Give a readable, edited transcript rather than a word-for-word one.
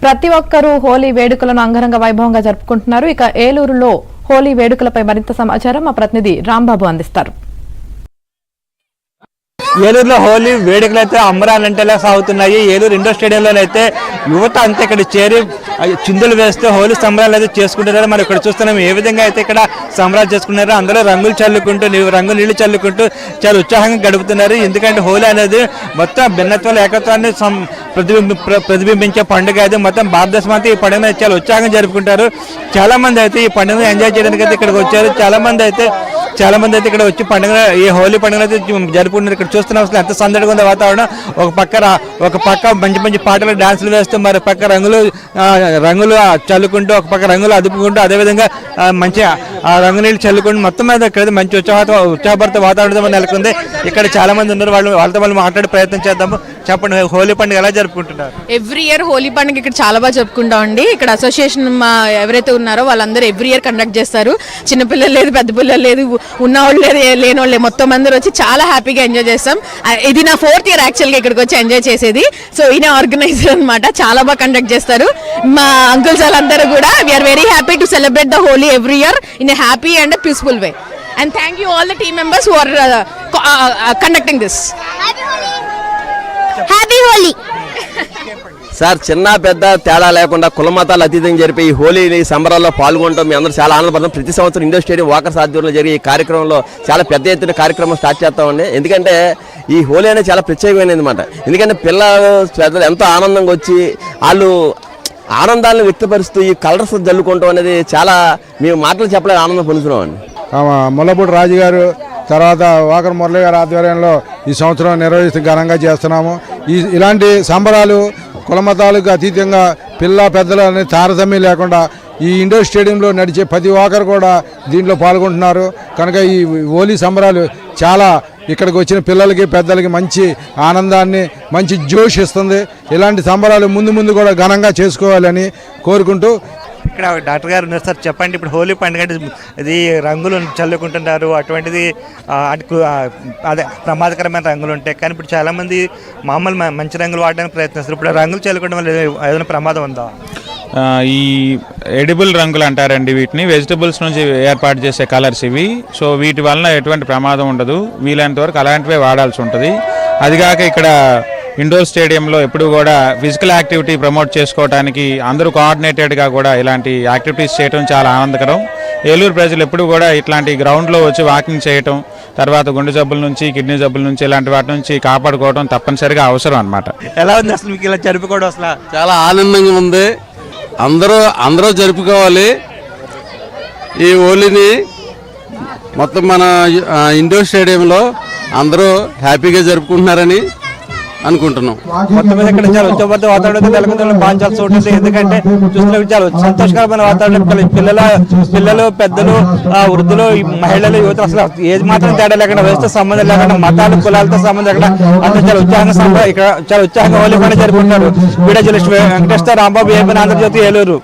ప్రతి ఒక్కరూ హోలీ వేడుకలను అంగరంగ వైభవంగా జరుపుకుంటున్నారు. ఇక ఏలూరులో హోలీ వేడుకలపై మరింత సమాచారం మా ప్రతినిధి రాంబాబు అందిస్తారు. ఏలూరులో హోలీ వేడుకలు అయితే అంబరానంటేలా సాగుతున్నాయి. ఏలూరు ఇండోర్ స్టేడియంలో అయితే యువత అంతా ఇక్కడ చేరి చిందులు వేస్తూ హోలీ సంబరాలు అయితే చేసుకుంటున్నారు. మనం ఇక్కడ చూస్తున్నాం ఏ విధంగా అయితే ఇక్కడ సంబరాలు చేసుకున్నారు. అందరూ రంగులు చల్లుకుంటూ నీళ్లు చల్లుకుంటూ చాలా ఉత్సాహంగా గడుపుతున్నారు. ఎందుకంటే హోలీ అనేది మొత్తం భిన్నత్వాలు ఏకత్వాన్ని ప్రతిబింబించే పండుగ. అది మొత్తం భారతదేశం అంతా ఈ పండుగను చాలా ఉత్సాహంగా జరుపుకుంటారు. చాలా మంది అయితే ఈ పండుగను ఎంజాయ్ చేయడానికి అయితే ఇక్కడికి వచ్చారు. చాలా మంది అయితే ఇక్కడ వచ్చి పండుగ ఈ హోలీ పండుగ అయితే జరుపుకుంటున్నారు. ఇక్కడ చూస్తున్న అసలు ఎంత సందడిగా ఉందో వాతావరణం. ఒక పక్క మంచి మంచి పాటలు డాన్సులు వేస్తూ మరి పక్క రంగులు చల్లుకుంటూ ఒక పక్క రంగులు అదుపుకుంటూ అదేవిధంగా మంచి రంగు నీళ్ళు చల్లుకుంటూ మొత్తం మీద ఇక్కడ మంచి ఉత్సాహభరిత వాతావరణం నెలకొంది. ఇక్కడ చాలా మంది ఉన్నారు. వాళ్ళతో మనం మాట్లాడే ప్రయత్నం చేద్దాము. చెప్పండి, హోలీ పండుగ ఎలా జరుపుకుంటున్నారు? ఎవ్రీ ఇయర్ హోలీ పండుగ ఇక్కడ చాలా బాగా జరుపుకుంటామండి. ఇక్కడ అసోసియేషన్ ఎవరైతే ఉన్నారో వాళ్ళందరూ ఎవ్రీ ఇయర్ కండక్ట్ చేస్తారు. చిన్నపిల్లలు లేదు, పెద్ద పిల్లలు లేదు, ఉన్నవాళ్ళు లేదు, లేనివాళ్ళు మొత్తం అందరూ వచ్చి చాలా హ్యాపీగా ఎంజాయ్ చేస్తాం. ఇది నా 4th ఇయర్ యాక్చువల్గా ఇక్కడికి వచ్చి ఎంజాయ్ చేసేది. సో ఈయన ఆర్గనైజర్ అనమాట, చాలా బాగా కండక్ట్ చేస్తారు. మా అంకుల్స్ వాళ్ళందరూ కూడా we are very happy to celebrate the Holi every year in a happy and peaceful way. And thank you all the team members who are conducting this. Happy Holi sir. చిన్న పెద్ద తేడా లేకుండా కుల మతాలు అతీతంగా జరిపే ఈ హోలీ సంబరాల్లో పాల్గొనడం మీ అందరూ చాలా ఆనందపడతాం. ప్రతి సంవత్సరం ఇండోర్ స్టేడియం వాకర్స్ ఆధ్వర్యంలో జరిగే ఈ కార్యక్రమంలో చాలా పెద్ద ఎత్తున కార్యక్రమం స్టార్ట్ చేస్తామండి. ఎందుకంటే ఈ హోలీ అనేది చాలా ప్రత్యేకమైనది అనమాట. ఎందుకంటే పిల్లలు పెద్దలు ఎంతో ఆనందంగా వచ్చి వాళ్ళు ఆనందాలను వ్యక్తపరుస్తూ ఈ కలర్స్ జల్లుకోవటం అనేది చాలా మేము మాటలు చెప్పలేదు ఆనందం పొందుతున్నాం అండి. ముల్లపూడి రాజు గారు తర్వాత వాకర్ మురళి గారి ఆధ్వర్యంలో ఈ సంవత్సరం నిర్వహిస్తూ ఘనంగా చేస్తున్నాము. ఇలాంటి సంబరాలు కులమతాలకు అతీతంగా పిల్ల పెద్దలు అనే తారతమ్యం లేకుండా ఈ ఇండోర్ స్టేడియంలో నడిచే ప్రతి ఒక్కరు కూడా దీంట్లో పాల్గొంటున్నారు. కనుక ఈ హోలీ సంబరాలు చాలా ఇక్కడికి వచ్చిన పిల్లలకి పెద్దలకి మంచి ఆనందాన్ని మంచి జోష్ ఇస్తుంది. ఇలాంటి సంబరాలు ముందు కూడా ఘనంగా చేసుకోవాలని కోరుకుంటూ ఇక్కడ డాక్టర్ గారు ఉన్నారు సార్. చెప్పండి, ఇప్పుడు హోలీ పండుగ ఇది రంగులు చల్లుకుంటున్నారు, అటువంటిది అదే ప్రమాదకరమైన రంగులు ఉంటాయి. కానీ ఇప్పుడు చాలామంది మామూలు మంచి రంగులు వాడడానికి ప్రయత్నిస్తారు. ఇప్పుడు రంగులు చల్లుకోవడం వల్ల ఏదైనా ప్రమాదం ఉందా? ఈ ఎడిబుల్ రంగులు అంటారండి వీటిని. వెజిటబుల్స్ నుంచి ఏర్పాటు చేసే కలర్స్ ఇవి. సో వీటి వలన ఎటువంటి ప్రమాదం ఉండదు. వీలైనంత వరకు అలాంటివే వాడాల్సి ఉంటుంది. అదిగాక ఇక్కడ ఇండోర్ స్టేడియంలో ఎప్పుడు కూడా ఫిజికల్ యాక్టివిటీ ప్రమోట్ చేసుకోవడానికి అందరూ కోఆర్డినేటెడ్గా కూడా ఇలాంటి యాక్టివిటీస్ చేయడం చాలా ఆనందకరం. ఏలూరు ప్రజలు ఎప్పుడు కూడా ఇట్లాంటి గ్రౌండ్లో వచ్చి వాకింగ్ చేయటం, తర్వాత గుండె జబ్బుల నుంచి కిడ్నీ జబ్బుల నుంచి ఇలాంటి వాటి నుంచి కాపాడుకోవడం తప్పనిసరిగా అవసరం అన్నమాట. ఎలా ఉంది అసలు మీకు ఇలా జరుపుకోవడం? అసలు చాలా ఆనందంగా ఉంది. అందరూ జరుపుకోవాలి ఈ హోలీని. మొత్తం మన ఇండోర్ స్టేడియంలో అందరూ హ్యాపీగా జరుపుకుంటున్నారని అనుకుంటున్నాం. మొత్తం మీద ఇక్కడ చాలా ఉత్సవబద్ధ వాతావరణం నెలకొందని బాగా ఉంటుంది. ఎందుకంటే చూసిన చాలా సంతోషకరమైన వాతావరణం. పిల్లలు పెద్దలు వృద్ధులు మహిళలు యువత అసలు ఏది మాత్రం తేడా లేకుండా వయసుతో సంబంధం లేకుండా మతాలు కులాలతో సంబంధం లేకుండా అందరూ చాలా ఉత్సాహంగా ఇక్కడ చాలా ఉత్సాహంగా హోలీ పండుగ జరుపుకుంటారు. Video journalist Venkateswara Rambabu, AP Andhra Jyothy, Eluru.